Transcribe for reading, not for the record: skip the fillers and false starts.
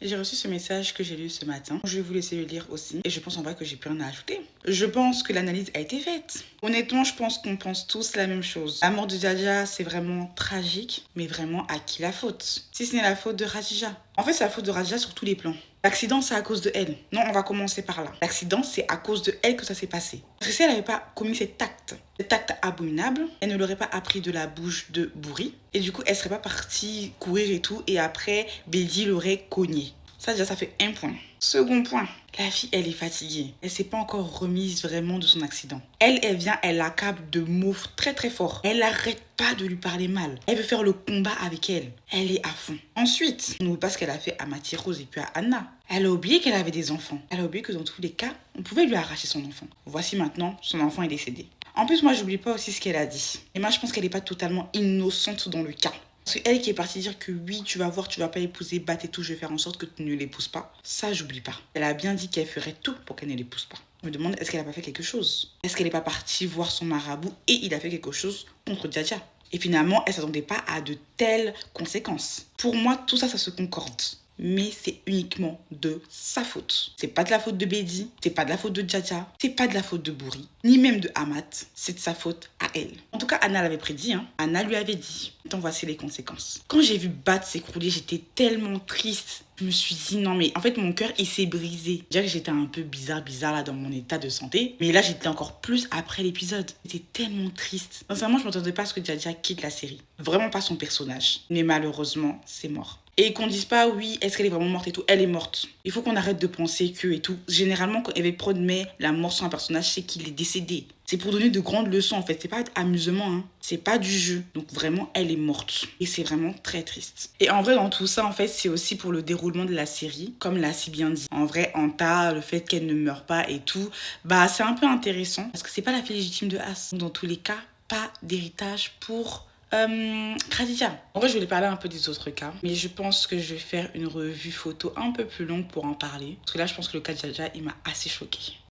J'ai reçu ce message que j'ai lu ce matin. Je vais vous laisser le lire aussi. Et je pense en vrai que j'ai plus rien à ajouter. Je pense que l'analyse a été faite. Honnêtement, je pense qu'on pense tous la même chose. La mort de Jaja, c'est vraiment tragique. Mais vraiment, à qui la faute? Si ce n'est la faute de Khadija. En fait, c'est la faute de Khadija sur tous les plans. L'accident, c'est à cause de elle. Non, on va commencer par là. L'accident, c'est à cause de elle que ça s'est passé. Parce que si elle n'avait pas commis cet acte abominable, elle ne l'aurait pas appris de la bouche de Bourri. Et du coup, elle serait pas partie courir et tout. Et après, Bédi l'aurait cogné. Ça, déjà, ça fait un point. Second point, la fille, elle est fatiguée. Elle s'est pas encore remise vraiment de son accident. Elle vient, elle l'accable de mots très très forts. Elle n'arrête pas de lui parler mal. Elle veut faire le combat avec elle. Elle est à fond. Ensuite, on n'oublie pas ce qu'elle a fait à Mathie Rose et puis à Anna. Elle a oublié qu'elle avait des enfants. Elle a oublié que dans tous les cas, on pouvait lui arracher son enfant. Voici maintenant, son enfant est décédé. En plus, moi, j'oublie pas aussi ce qu'elle a dit. Et moi, je pense qu'elle n'est pas totalement innocente dans le cas. C'est elle qui est partie dire que oui, tu vas voir, tu vas pas épouser Bat et tout, je vais faire en sorte que tu ne l'épouses pas. Ça, j'oublie pas. Elle a bien dit qu'elle ferait tout pour qu'elle ne l'épouse pas. Je me demande, est-ce qu'elle a pas fait quelque chose? Est-ce qu'elle n'est pas partie voir son marabout et il a fait quelque chose contre Jaja? Et finalement, elle s'attendait pas à de telles conséquences. Pour moi, tout ça, ça se concorde. Mais c'est uniquement de sa faute. C'est pas de la faute de Bédi, c'est pas de la faute de Jaja, c'est pas de la faute de Bourri, ni même de Amat, c'est de sa faute à elle. En tout cas, Anna l'avait prédit, hein. Anna lui avait dit. Maintenant, voici les conséquences. Quand j'ai vu Bat s'écrouler, j'étais tellement triste. Je me suis dit non mais en fait mon cœur il s'est brisé. Déjà que j'étais un peu bizarre là dans mon état de santé. Mais là j'étais encore plus après l'épisode. J'étais tellement triste. Sincèrement je m'attendais pas à ce que Jaja quitte la série. Vraiment pas son personnage. Mais malheureusement c'est mort. Et qu'on dise pas oui est-ce qu'elle est vraiment morte et tout. Elle est morte. Il faut qu'on arrête de penser que et tout. Généralement quand Eve Prod met la mort sur un personnage c'est qu'il est décédé. C'est pour donner de grandes leçons en fait. C'est pas amusement hein. C'est pas du jeu. Donc vraiment elle est morte. Et c'est vraiment très triste. Et en vrai dans tout ça en fait c'est aussi pour le déroulement de la série. Comme l'a si bien dit. En vrai Anta, le fait qu'elle ne meure pas et tout. Bah c'est un peu intéressant. Parce que c'est pas la fille légitime de As. Dans tous les cas pas d'héritage pour... Khadija. En vrai, je voulais parler un peu des autres cas, mais je pense que je vais faire une revue photo un peu plus longue pour en parler. Parce que là, je pense que le cas de Jaja, il m'a assez choquée.